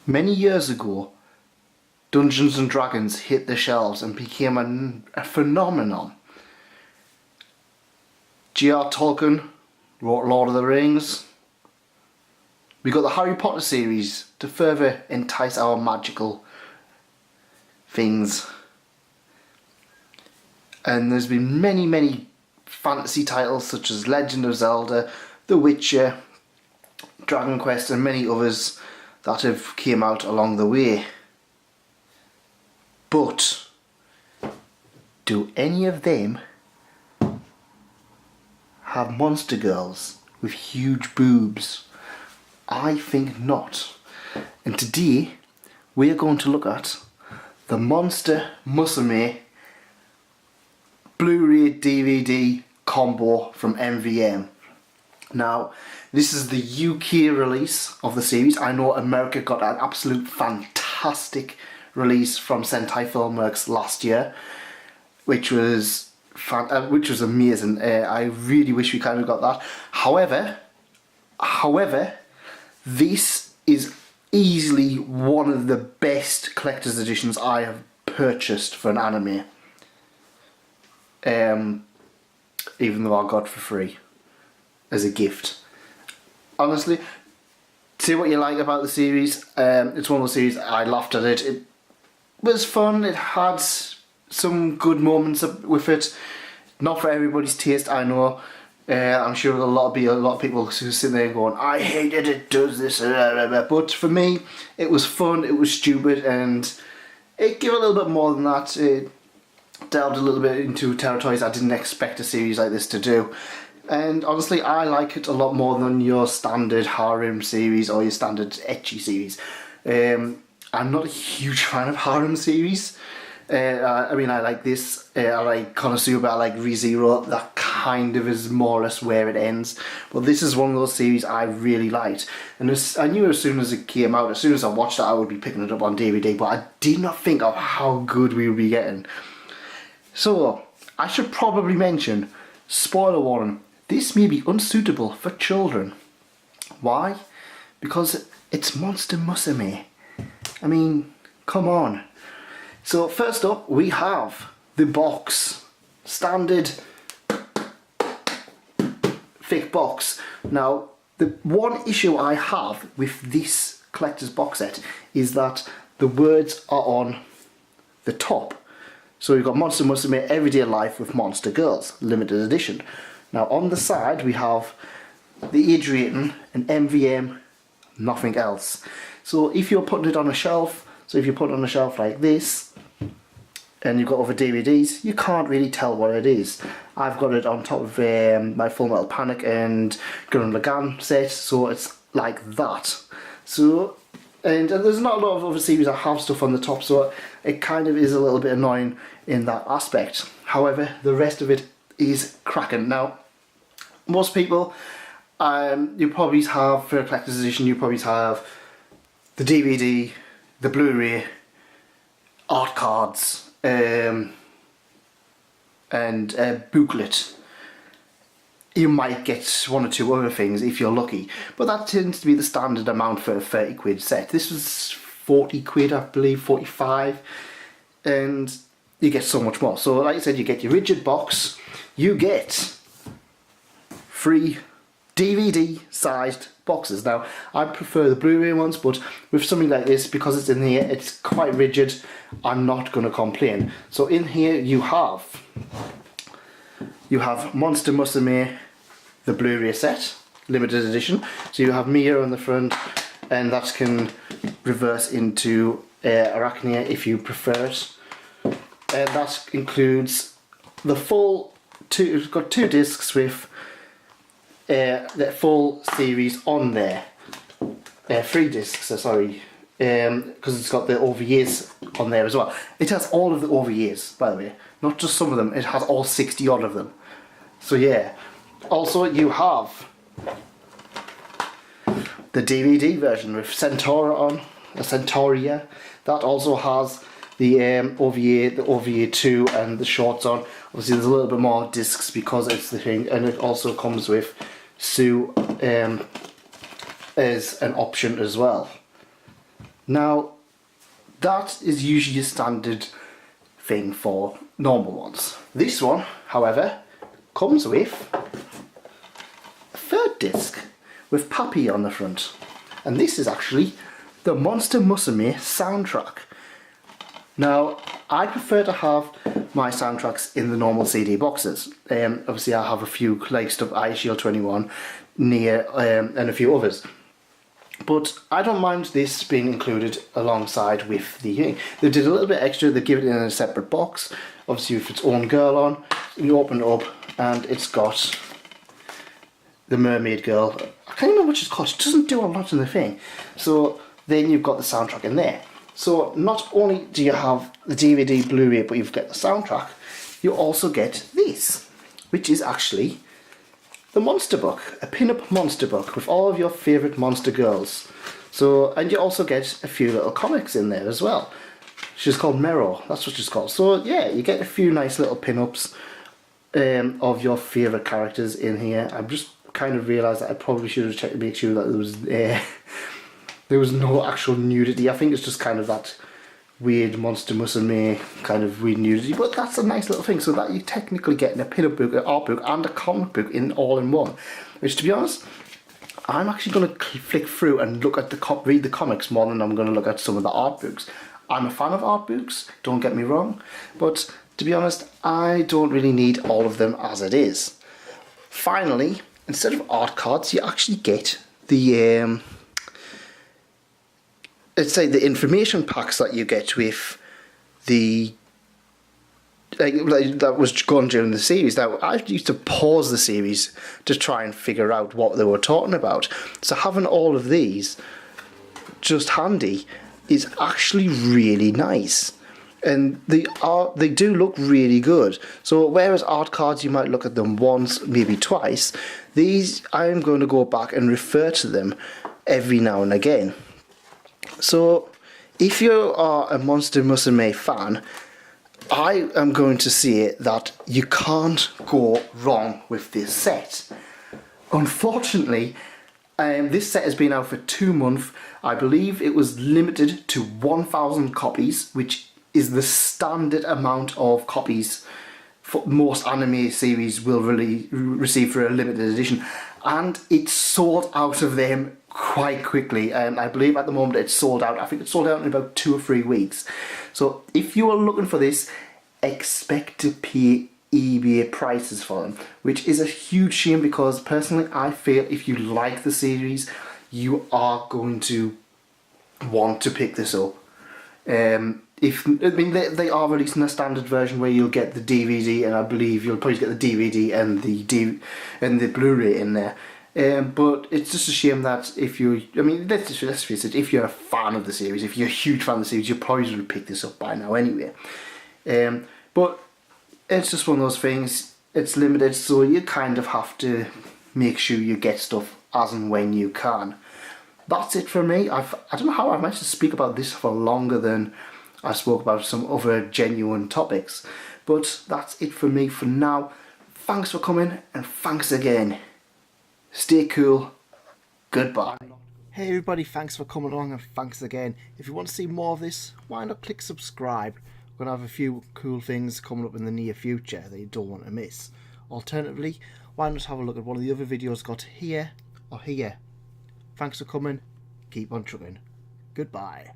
Many years ago, Dungeons and Dragons hit the shelves and became a phenomenon. J.R. Tolkien wrote Lord of the Rings. We got the Harry Potter series to further entice our magical things. And there's been many fantasy titles such as Legend of Zelda, The Witcher, Dragon Quest and many others that have came out along the way. But do any of them have monster girls with huge boobs? I think not. And today we're going to look at the Monster Musume Blu-ray DVD combo from MVM. Now, this is the UK release of the series. I know America got an absolute fantastic release from Sentai Filmworks last year, which was amazing. I really wish we kind of got that. However, this is easily one of the best collector's editions I have purchased for an anime. Even though I got it for free as a gift. Honestly, say what you like about the series. It's one of those series I laughed at it. It was fun. It had some good moments with it. Not for everybody's taste, I know. I'm sure there'll be a lot of people who sit there going, I hate it, it does this, but for me, it was fun, it was stupid, and it gave a little bit more than that. It delved a little bit into territories I didn't expect a series like this to do. And honestly, I like it a lot more than your standard harem series or your standard ecchi series. I'm not a huge fan of harem series. I mean, I like this, I like Konosuba, I like ReZero, that kind of is more or less where it ends. But this is one of those series I really liked. And I knew as soon as it came out, as soon as I watched it, I would be picking it up on DVD, but I did not think of how good we would be getting. So, I should probably mention, spoiler warning, this may be unsuitable for children. Why? Because it's Monster Musume. I mean, come on. So first up we have the box. Standard thick box. Now, the one issue I have with this collector's box set is that the words are on the top. So we've got Monster Musume Everyday Life with Monster Girls, limited edition. Now on the side we have the age rating and MVM, nothing else. So if you're putting it on a shelf, if you put it on a shelf like this, and you've got other DVDs, you can't really tell what it is. I've got it on top of my Full Metal Panic and Gurren Lagann set, so it's like that. So, and there's not a lot of other series that have stuff on the top, so it kind of is a little bit annoying in that aspect. However, the rest of it is cracking. Now, most people, you probably have, for a collector's edition, you probably have the DVD, the Blu-ray, art cards, and a booklet. You might get one or two other things if you're lucky, but that tends to be the standard amount for a 30 quid set. This was 40 quid, I believe, 45, and you get so much more. So like I said, you get your rigid box, you get 3 DVD sized boxes. Now, I prefer the Blu-ray ones, but with something like this, because it's in here, it's quite rigid, I'm not going to complain. So in here you have Monster Musume, the Blu-ray set, limited edition. So you have Mia on the front, and that can reverse into Arachnia if you prefer it. And that includes the full it's got 2 discs with the full series on there. 3 discs, sorry, because it's got the OVAs on there as well. It has all of the OVAs, by the way, not just some of them, it has all 60 odd of them. So yeah. Also you have the DVD version with Centauria. That also has the OVA, the OVA 2 and the shorts on. Obviously there's a little bit more discs because it's the thing, and it also comes with Sue as an option as well. Now, that is usually a standard thing for normal ones. This one, however, comes with a third disc with Papi on the front. And this is actually the Monster Musume soundtrack. Now, I prefer to have my soundtracks in the normal CD boxes. Obviously, I have a few like stuff, iShield 21, Nier, and a few others. But I don't mind this being included alongside with the thing. They did a little bit extra, they give it in a separate box, obviously with its own girl on. You open it up and it's got the mermaid girl. I can't even remember what she's called, she doesn't do a lot in the thing. So then you've got the soundtrack in there. So not only do you have the DVD, Blu-ray, but you've got the soundtrack, you also get this, which is actually the Monster Book, a pin-up Monster Book with all of your favourite monster girls. So, and you also get a few little comics in there as well. She's called Mero, that's what she's called. So yeah, you get a few nice little pin-ups of your favourite characters in here. I've just kind of realised that I probably should have checked to make sure that there was no actual nudity. I think it's just kind of that weird Monster Musume kind of weird nudity, but that's a nice little thing, so that you're technically getting a pin-up book, an art book, and a comic book in all in one. Which, to be honest, I'm actually going to flick through and look at read the comics more than I'm going to look at some of the art books. I'm a fan of art books, don't get me wrong, but to be honest, I don't really need all of them as it is. Finally, instead of art cards, you actually get the let's say the information packs that you get with the that was gone during the series. Now, I used to pause the series to try and figure out what they were talking about. So having all of these just handy is actually really nice. And they do look really good. So whereas art cards you might look at them once, maybe twice, these I'm going to go back and refer to them every now and again. So, if you are a Monster Musume fan, I am going to say that you can't go wrong with this set. Unfortunately, this set has been out for 2 months. I believe it was limited to 1,000 copies, which is the standard amount of copies for most anime series will really receive for a limited edition. And it sold out of them quite quickly. I believe at the moment it's sold out. I think it's sold out in about 2 or 3 weeks. So if you are looking for this, expect to pay eBay prices for them, which is a huge shame because personally I feel if you like the series, you are going to want to pick this up. They are releasing a standard version where you'll get the DVD, and I believe you'll probably get the DVD and the Blu-ray in there. But it's just a shame that if you, let's face it, if you're a fan of the series, if you're a huge fan of the series, you probably would pick this up by now anyway. But it's just one of those things. It's limited, so you kind of have to make sure you get stuff as and when you can. That's it for me. I don't know how I managed to speak about this for longer than I spoke about some other genuine topics, but that's it for me for now. Thanks for coming, and thanks again. Stay cool. Goodbye. Hey everybody, thanks for coming along, and thanks again. If you want to see more of this, why not click subscribe? We're going to have a few cool things coming up in the near future that you don't want to miss. Alternatively, why not have a look at one of the other videos got here or here. Thanks for coming. Keep on trucking. Goodbye.